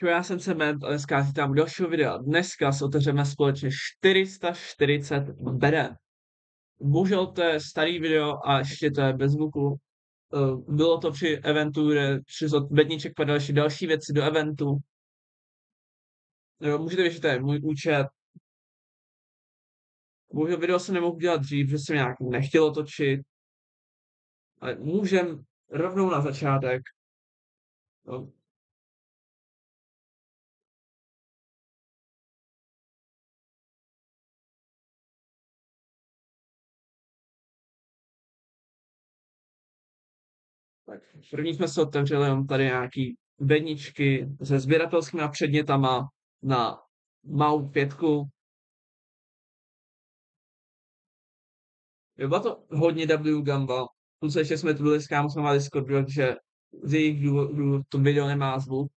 Čau, já jsem Cement a dneska si tam u dalšího videa. Dneska si otevřeme společně 440 beden. Bohužel to je starý video a ještě to je bez zvuku. Bylo to při eventu, kde přišel bedníček padal ještě další věci do eventu. Můžete vědět, že to je můj účet. Bohužel video jsem nemohl dělat dřív, že jsem nějak nechtěl točit. Ale můžem rovnou na začátek. No, tak první jsme se otevřeli jenom tady nějaký bedničky se sběratelskými předmětama na Mau 5. Byla to hodně W Gamba. Plus ještě jsme tu byli s kámošem na Discordu, takže z jejich důvodů to video nemá zvuk.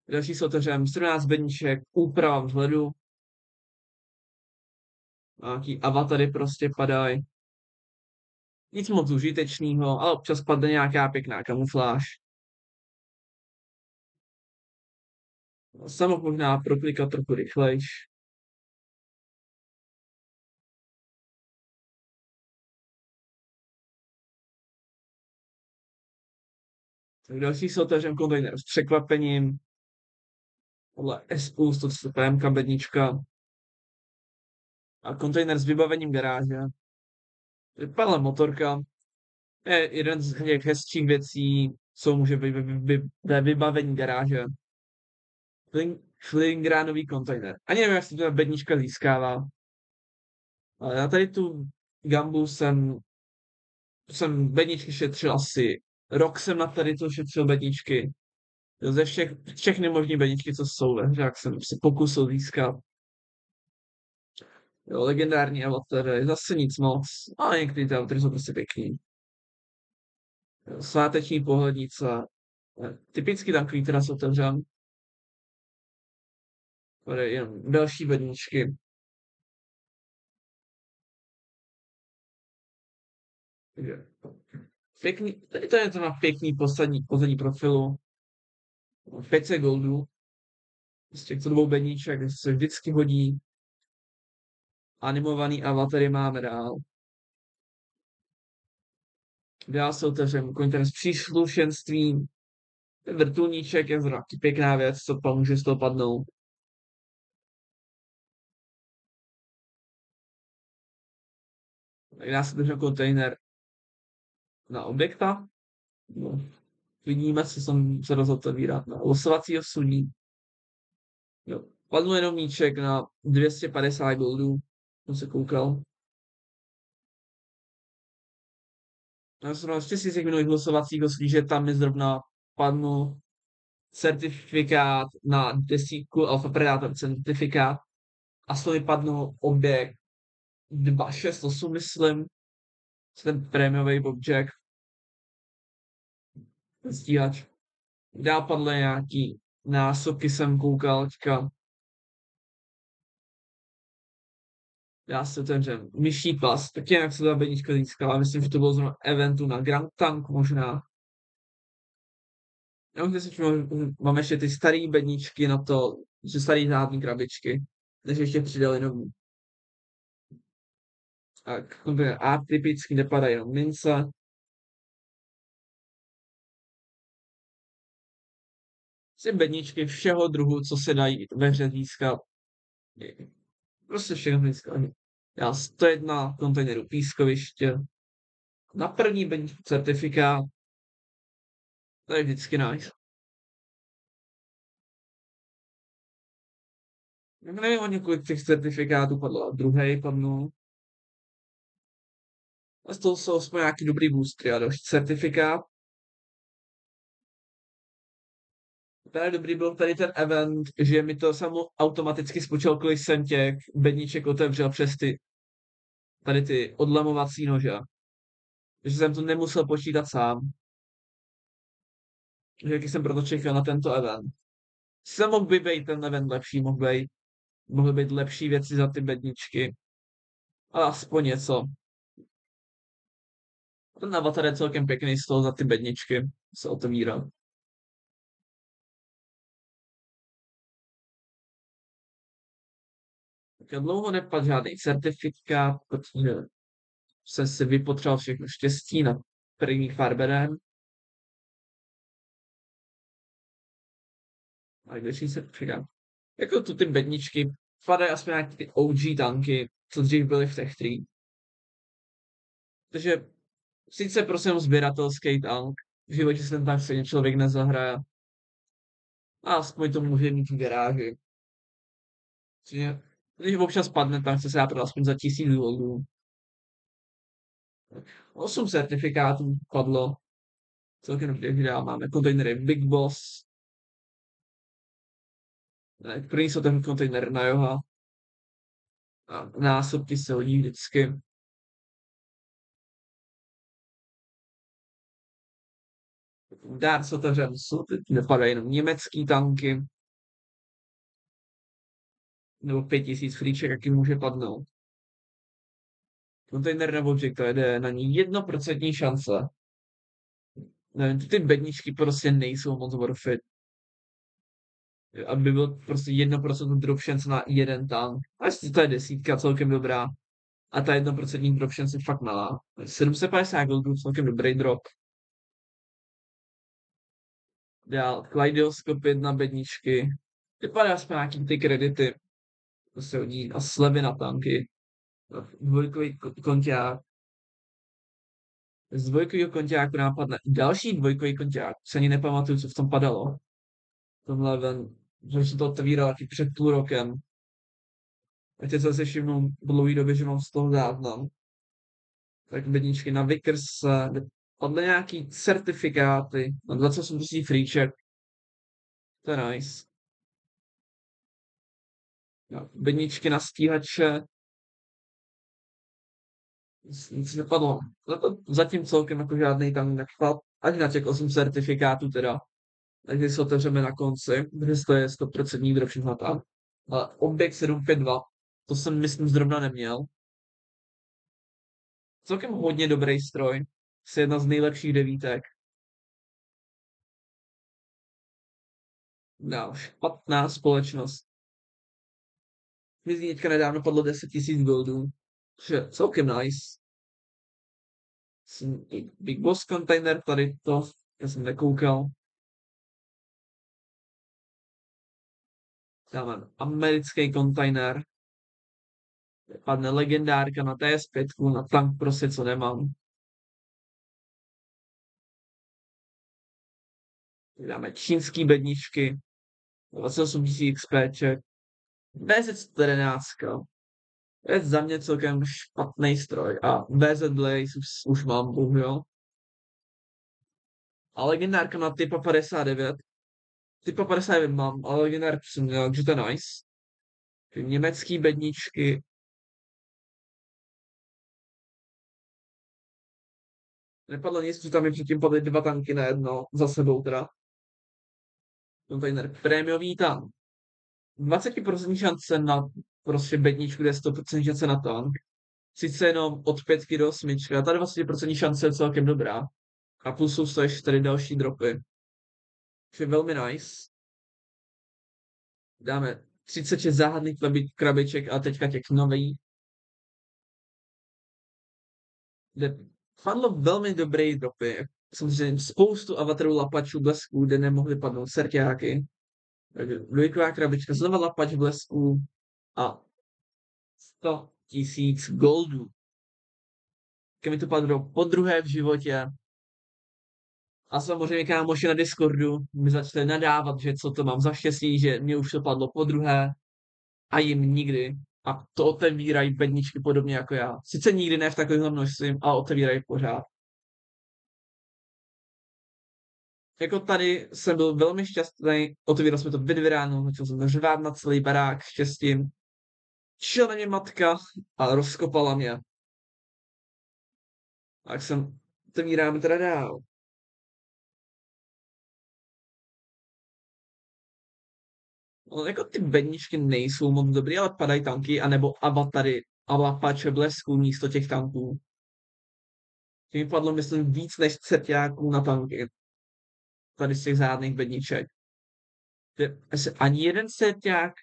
Další se otevřeme 17 bedníček, úprava vzhledu. Nějaký avatary prostě padají. Nic moc užitečného, ale občas padne nějaká pěkná kamufláž. Jsem mohl možná proklikat trochu rychlejš. Tak další se otevřeme kontejner s překvapením. Podle SU 130 PMK bednička. A kontejner s vybavením garáže. Vypadla motorka. Je jeden z těch hezčích věcí, co může být ve vybavení garáže. Filigránový kontejner. Ani nevím, jak se ta bednička získává. Ale já tady tu gambu jsem bedničky šetřil asi rok jsem na tady to šetřil bedničky. Ze všechny možné bedničky, co jsou ve hře, jak jsem si pokusil získat. Jo, legendární avatary, zase nic moc. Ale některé ty avatary jsou prostě pěkný. Sváteční pohlednice. Typicky takový, která se otevřem. Tady jenom další bedničky. Pěkný, tady to je to na pěkný poslední profilu. 500 goldů. Z těchto dvou bedníček se vždycky hodí. Animovaný avatary máme dál. Dál se otevřem kontejner s příslušenstvím. Ten vrtulníček je zrovna pěkná věc, co může z toho padnout. Tak dá se otevřem kontejner na objekta. No. Vidíme, co jsem se rozhodl otevírat na losovacího suní. Jo. Padl jenom míček na 250 goldů. Jsem se koukal. Já jsem ještě si z těch minulých losovacích suní, že tam mi zrovna padl certifikát na desítku Alpha Predator certifikát a z toho mi padl objekt 268, myslím. Ten prémiový Bobjack. Stíhač. Dál padly nějaký násobky, jsem koukal teďka. Já se otevřem myší pas, taky jak se ta bednička získala, myslím, že to bylo zrovna eventu na Grand Tank možná. Já už si mám ještě ty staré bedničky na to, že starý zádní krabičky, než ještě přidali nový. Tak, atypicky nepadají jenom mince. Ty bedničky všeho druhu, co se dají ve hře získat. Prostě všechno získat. Já 101 kontejnerů pískoviště. Na první bedničku certifikát. To je vždycky nice. Nevím, o několik těch certifikátů padlo. Druhý padnul. A z toho jsou aspoň nějaký dobrý boostry a další certifikát. Tady dobrý byl tady ten event, že mi to samo automaticky spočal, kolik jsem těch bedniček otevřel přes tady ty odlamovací nože. Že jsem to nemusel počítat sám. Že jaký jsem proto čekal na tento event. Se mohl by být ten event lepší, mohly být lepší věci za ty bedničky. Ale aspoň něco. Ten avatar je celkem pěkný z toho za ty bedničky se otevírá. Já dlouho nepadl žádný certifikát, protože jsem si vypotřeboval všechno štěstí na prvních pár beden. A když se přidám. Jako tu ty bedničky, padají aspoň nějaký ty OG tanky, co dřív byly v Tech 3. Takže sice prostě jenom sběratelský tank, v životě se ten tank stejně člověk nezahraje. A aspoň to může mít v garáži. Čiže, když občas padne, tak se dá prodat aspoň za 1000 goldů. 8 certifikátů padlo. Celkem dobře, že máme kontejnery Big Boss. První jsou ten kontejner na Joha. A násobky se hodí vždycky. Dárc otevřen, teď nepadají jenom německý tanky. Nebo 5000 flíček, jaký může padnout. Kontejner nebo Object, to jede na ní 1% šance. Nevím, ty bedničky prostě nejsou moc worth it. Aby byl prostě 1% drop chance na jeden tank. A jestli to je desítka, celkem dobrá. A ta 1% drop chance je fakt malá. 750 goldů, celkem dobrý drop. Dál, Kaleidoscope 1 bedničky. Vypadá aspoň nějaký ty kredity. To se hodí. A slevy na tanky. Dvojkový konťák. Z dvojkového konťáku nám padne další dvojkový konťák. Se ani nepamatuju, co v tom padalo. Tomhle ven, že se to otvíral taky před půl rokem. A teď se všimnu po dlouhé době, že mám z toho záznam. Tak bedničky na Vickers padly nějaký certifikáty na 28 000 freeček. To je nice. No, bedničky na stíhače. Nic nepadlo. Zatím celkem jako žádný tam nepadl. Ani na těch 8 certifikátů teda. Takže si otevřeme na konci, kde to je 100% dropship na tam. Ale Objekt 752, to jsem myslím zrovna neměl. Celkem hodně dobrý stroj. Je jedna z nejlepších devítek. No, špatná společnost. Mi z ní teďka nedávno padlo 10 000 goldů. Takže celkem nice. Big Boss container, tady to, já jsem nekoukal. Dáme americký container. Padne legendárka na TS5, na tank prostě co nemám. Dáme čínský bedničky. 28 000 XPček. BZ14. To je za mě celkem špatný stroj. A BZ Blaze už mám, bohužel. A legendárka na typa 59. Typa 59 mám, ale legendárku jsem měl, takže to je nice. Ty německý bedničky. Nepadlo nic, že tam mi předtím padly 2 tanky na jedno, za sebou teda. Container prémiový tank. 20% šance na prostě bedničku, kde je 100% šance na tank. Sice jenom od 5 do 8, a ta 20% šance je celkem dobrá. A plus jsou to ještě tady další dropy. Takže velmi nice. Dáme 36 záhadných krabiček a teďka těch nových. Kde padlo velmi dobrý dropy. Samozřejmě spoustu avatarů lapačů blesků, kde nemohly padnout serťáky. Takže dvojková krabička, znova lapač blesků a 100 000 goldů. Když mi to padlo podruhé v životě. A samozřejmě kámoši na Discordu mi začali nadávat, že co to mám za štěstí, že mě už to padlo podruhé a jim nikdy. A to otevírají bedničky podobně jako já. Sice nikdy ne v takovém množství, ale otevírají pořád. Jako tady jsem byl velmi šťastný, otevíral jsme to ve 2 ráno, začal jsem řvát na celý barák štěstím. Šel na mě matka a rozkopala mě. Tak jsem otevíráme teda dál. No, jako ty bedničky nejsou moc dobrý, ale padají tanky, anebo avatary a lapače blesků místo těch tanků. Tím padlo, myslím, víc než cerťáků na tanky. Tady z těch záhadných bedniček. Asi ani jeden cerťák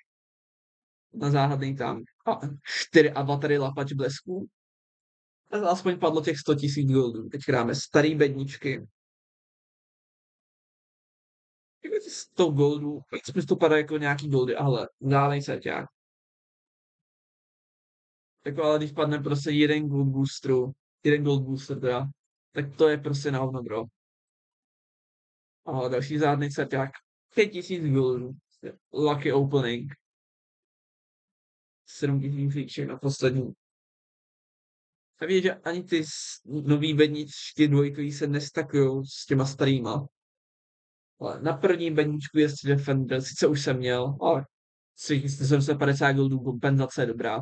na záhadný tank. A 4 avatary lapač blesků. Aspoň padlo těch 100 000 goldů. Teď dáme starý bedničky. Jako 100 goldů, víc mi to padá jako nějaký goldy, ale dálej seťák. Jako ale když padne prostě jeden gold booster teda, tak to je prostě na hovno, bro. A další řádný seťák. 5000 goldů. Lucky opening. 7000 líček na poslední. A víš, že ani ty nový bedničky dvojkový se nestakujou s těma starýma. Ale na první bedničku je Defender, sice už jsem měl, ale 750 goldů kompenzace je dobrá.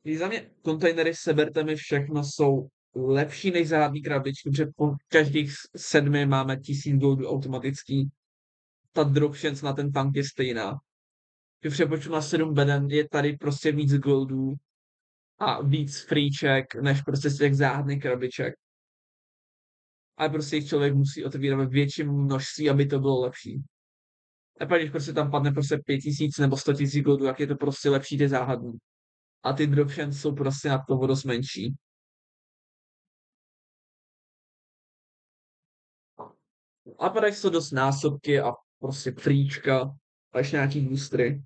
Když za mě kontejnery Seberte mi všechno jsou lepší než záhadný krabičky, protože po každých 7 máme 1000 goldů automatický. Ta drop chance na ten tank je stejná. V přepočtu na 7 beden je tady prostě víc goldů a víc freeček, než prostě z těch záhadných krabiček. Ale prostě jich člověk musí otevírat ve větším množství, aby to bylo lepší. A pak, když prostě tam padne prostě 5000 nebo 100 000 goldů, jak je to prostě lepší ty záhadný. A ty drop chance jsou prostě na to dost menší. A padají to dost násobky a prostě fríčka a ještě nějaký boostery.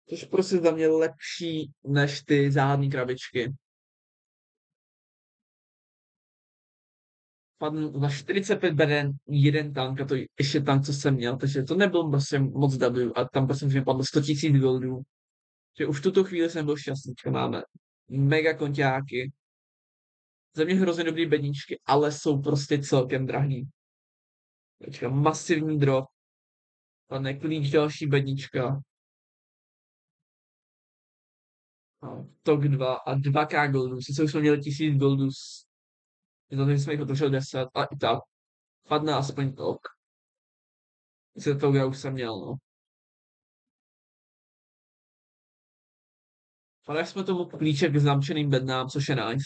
Což prostě za mě lepší než ty záhadné krabičky. Padl za 45 beden jeden tank a to ještě tank, co jsem měl, takže to nebyl prostě moc W a tam prostě mi padlo 100 000 goldů. Že už v tuto chvíli jsem byl šťastný, že máme mega konťáky. Za mě hrozně dobrý bedničky, ale jsou prostě celkem drahý. Počka, masivní drop. Pane klíč další bednička. Tok 2 a 2K goldů. Sice už jsme měli 1000 goldů, že jsme jich otevřeli 10 a i tak. Padne aspoň tok. Sice to já už jsem měl, no. Ale jsme tomu klíček k zamčeným bednám, což je nice.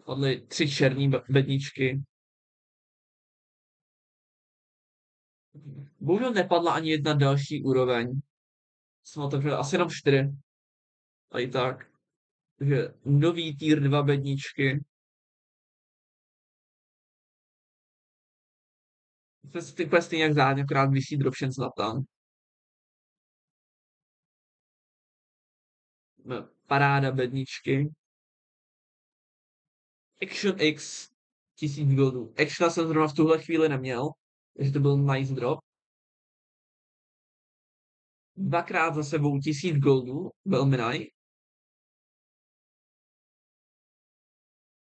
Padly 3 černý bedničky. Bohužel nepadla ani jedna další úroveň. Jsme otevřeli asi jenom 4. A i tak. Takže nový tier 2 bedničky. Ty questy nějak záhodně, akorát vysí dropchance na tam. Paráda bedničky. Action X 1000 goldů. Actiona jsem zrovna v tuhle chvíli neměl, takže to byl nice drop. Dvakrát za sebou 1000 goldů, velmi nice.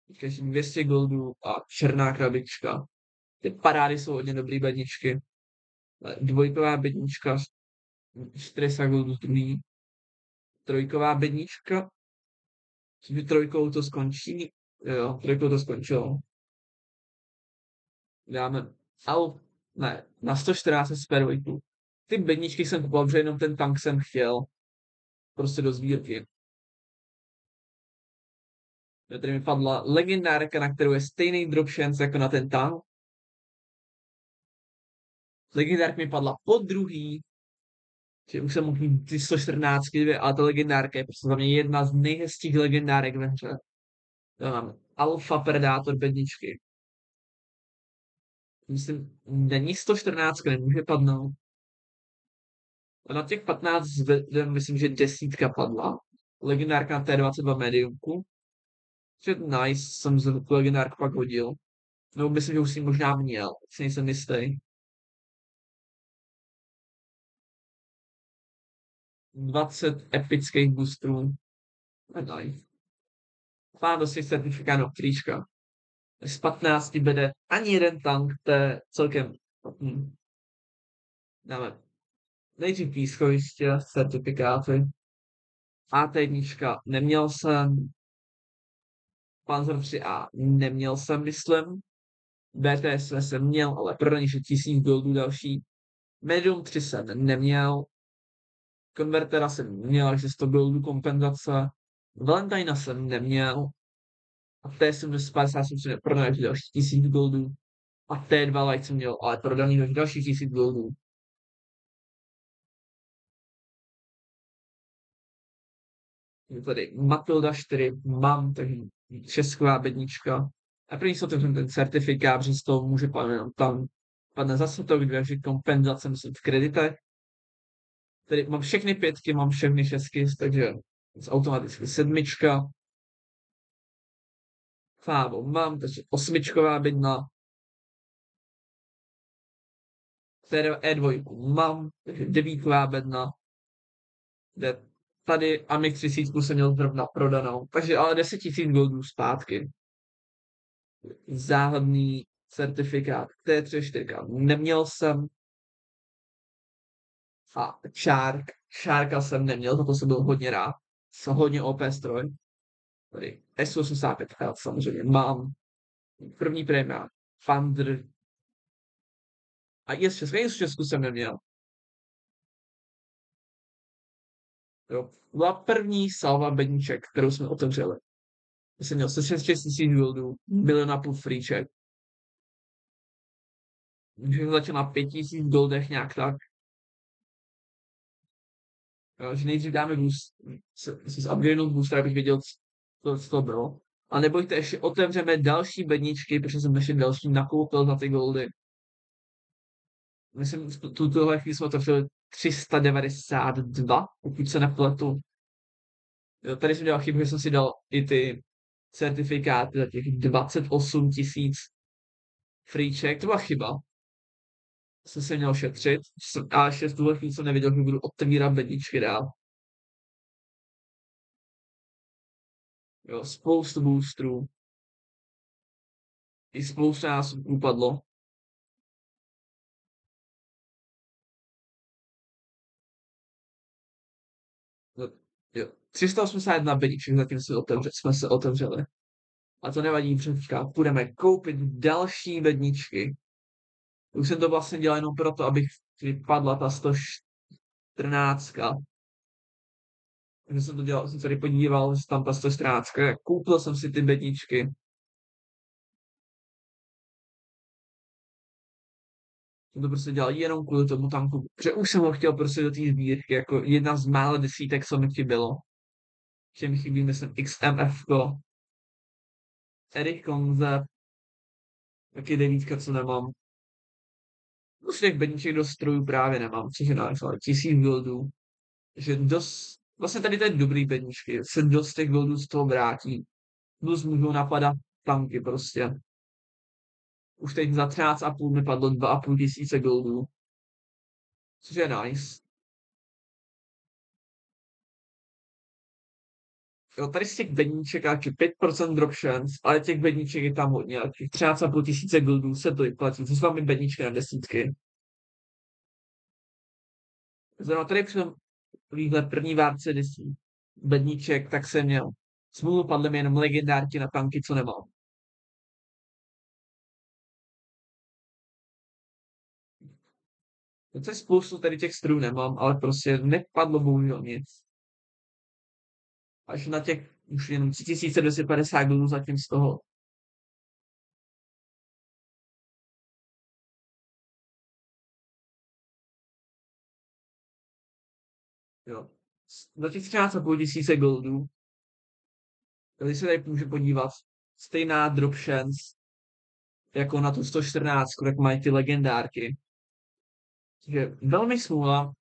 Teďka 200 goldů a černá krabička. Ty parády jsou hodně dobrý bedničky. Dvojková bednička, 400 goldů z druhý. Trojková bednička. Že trojkou to skončí. Jo, trojkou to skončilo. Dáme ne, na 114 z pervojku. Ty bedničky jsem kupoval, protože jenom ten tank jsem chtěl. Prostě do sbírky. Tady mi padla legendárka, na kterou je stejný drop chance jako na ten tank. Legendárka mi padla po druhý, že už jsem mohl mít ty 114, ale ta legendárka je prostě za mě jedna z nejhezčích legendárek ve hře. To mám Alpha Predator bedničky. Myslím, není 114, nemůže padnout. A na těch 15 myslím, že 10 padla. Legendárka na T22 mediumku. Že nice, jsem tu legendárku pak hodil. No, myslím, že už si možná měl, si nejsem jistý. 20 epických boostrů. Nice. Mám dosti certifikátů trička. Z 15 bede ani jeden tank, to je celkem. Dáme nejdřív pískoviště, certifikáty. AT1 neměl jsem. Panzer 3A neměl jsem, myslím. BTS jsem měl, ale pro ně 1000 goldů další. Medium 3 jsem neměl. Konvertera jsem měl, takže 100 goldů kompenzace. Valentina jsem neměl. A T750 jsem si neprodal další 1000 goldů. A T2 Light jsem měl, ale prodaný další 1000 goldů. Je tady Matilda 4, mám, takže česká bednička. A první si otevřem ten certifikát, protože z toho může padnout tam padne zase to, že kompenzace myslím v kreditech. Tady mám všechny pětky, mám všechny šestky, takže automaticky sedmička. Fávo mám, takže osmičková bedna. E2 mám, takže devítková bedna. Kde tady Amix 3000 jsem měl zrovna prodanou, takže ale 10 000 goldů zpátky. Záhadný certifikát T34 neměl jsem a Sharka jsem neměl, za to jsem byl hodně rád. Jsem hodně OP stroj. Tady S85 samozřejmě mám. První prémia Thunder. A i z Česku jsem neměl. Jo. Byla první salva bedníček, kterou jsme otevřeli. Já jsem měl 6 000 goldů, 1,5 free check. Takže jsem začal na 5 000 goldech nějak tak. Jo, že nejdřív dáme boost, z upgradenout booster, abych věděl, co to bylo. A nebojte, ještě otevřeme další bedničky, protože jsem ještě další nakoupil za ty goldy. Myslím, tuhle chvíli jsme otevřeli 392, pokud se nepletu. Jo, tady jsem dělal chybu, že jsem si dal i ty certifikáty za těch 28 000 free check, to byla chyba. Jsem se měl šetřit. A ještě v tuhle chvíli jsem nevěděl, že budu otevírat bedničky dál. Jo, spoustu boostrů. I spoustu násobků padlo. No, jo. 381 bedniček zatím jsme se otevřeli. A to nevadí, přetka. Půjdeme koupit další bedničky. Už jsem to vlastně dělal jenom proto, abych vypadla ta 114. Takže jsem to dělal, jsem se tady podíval, že tam ta 114. Koupil jsem si ty bedničky. Jsem to prostě dělal jenom kvůli tomu tanku, protože už jsem ho chtěl prostě do té sbírky, jako jedna z mála desítek, co mi chybělo. Že mi chybí, myslím, XMF, Erich Konze, taky devítka, co nemám. Z těch bedniček do strojů právě nemám, což je náš, ale 1000 goldů. Že dost, vlastně tady ty dobrý bedničky, se dost těch goldů z toho vrátí. Plus můžou napadat tanky prostě. Už teď za 13,5 mi padlo 2,5 tisíce goldů. Což je nice. Jo, tady z těch bedníček je 5% drop chance, ale těch bedníček je tam hodně. A těch 13,5 tisíce goldů se to vyplatí. Co jsou vám bedníčky na desítky. Zrovna tady při týhle první várce desí bedníček, tak jsem měl. Smůlu padly mi jenom legendárky na tanky, co nemám. To je spoustu tady těch strů nemám, ale prostě nepadlo bohužel nic. Až na těch už jenom 3250 goldů zatím z toho. Jo. Za těch 13,5 tisíce goldů. Když se tady může podívat, stejná drop chance, jako na tu 114, jak mají ty legendárky. Takže velmi smůla.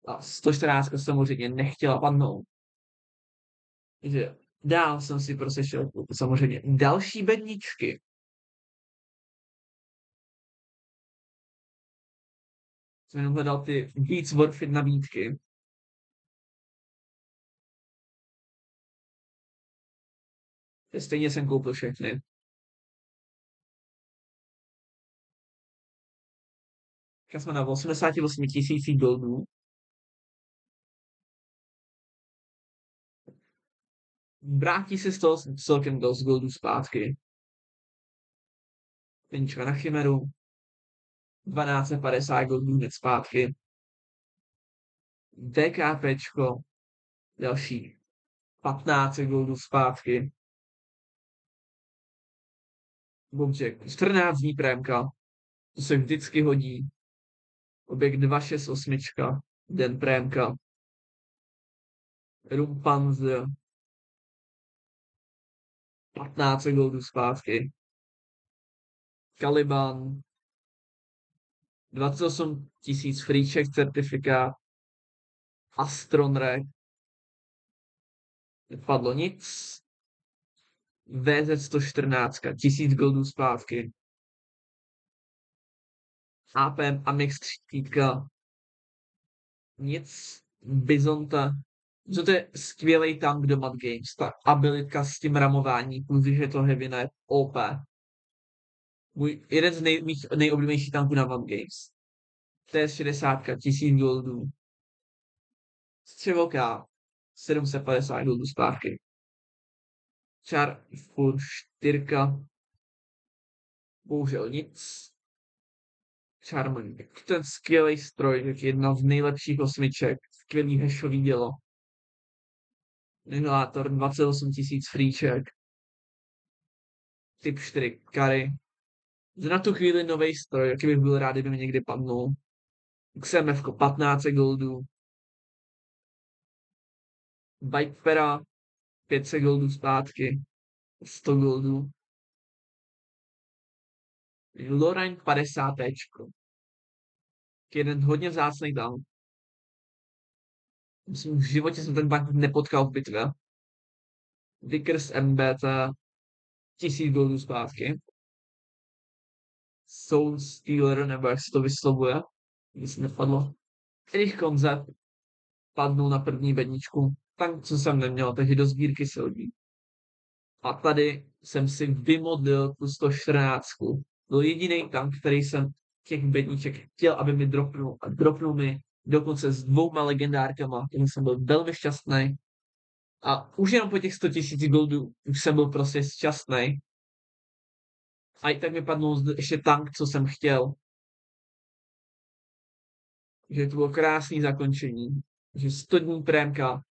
A 114 samozřejmě nechtěla padnout. Takže dál jsem si prostě šel samozřejmě další bedničky. Jsem jenom hledal ty víc worth it nabídky. Stejně jsem koupil všechny. Teď jsme na 88 000 goldů. Vrátí se z toho celkem dost goldů zpátky. Penička na Chimeru. 1250 goldů hned zpátky. DKPčko. Další 15 goldů zpátky. Bobček. 14 dní prémka. To se vždycky hodí. Objekt 268. Den prémka. Rumpanz 15 goldů zpátky. Caliban 28 000 free check certifikát. Astronrek nepadlo nic. VZ 114 1000 goldů zpátky. APM Amix 30 nic. Bizonta. Co to je skvělý tank do Mad Games. Ta abilitka s tím ramování, plus když je to heavy net, OP. Jeden z mých nejoblíbenějších tanků na Mad Games. TS60 1000 goldů. Střevoká 750 goldů zpátky. Char Fur 4. Bohužel nic. Charming. Ten skvělý stroj, jedna z nejlepších osmiček. Skvělý hešový dělo. Nihilátor 28 000 free check. Typ 4 Kary. Na tu chvíli nový stroj, jaký bych byl rád, kdyby mi někdy padnul. XMF 15 goldů. Vipera 500 goldů zpátky. 100 goldů. Lorraine 50 jeden hodně vzácný tank. Myslím, v životě jsem ten tank nepotkal v bitvě. Vickers MBT 1000 goldů zpátky. Soul Stealer, nebo jak se to vyslovuje, nic nepadlo. Erich Konzept padnul na první bedničku. Tank, co jsem neměl, takže do sbírky se hodí. A tady jsem si vymodlil tu 114. Byl jediný tank, který jsem těch bedníček chtěl, aby mi dropnul. A dropnul mi dokonce s 2 legendárkama, kterým jsem byl velmi šťastný. A už jenom po těch 100 000 goldů už jsem byl prostě šťastný. A i tak mi padnul ještě tank, co jsem chtěl. Že to bylo krásný zakončení. Že 100 dní prémka,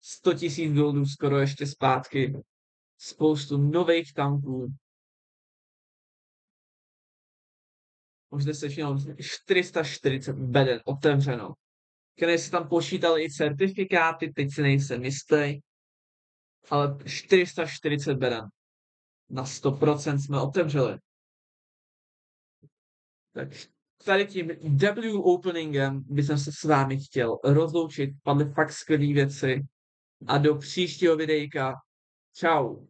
100 000 goldů skoro ještě zpátky. Spoustu nových tanků. Možná se všechno 440 beden otevřeno. Když se tam počítali i certifikáty, teď si nejsem jistý, ale 440 beden. Na 100% jsme otevřeli. Tak tady tím W openingem bych se s vámi chtěl rozloučit. Padly fakt skvělé věci. A do příštího videjka. Čau.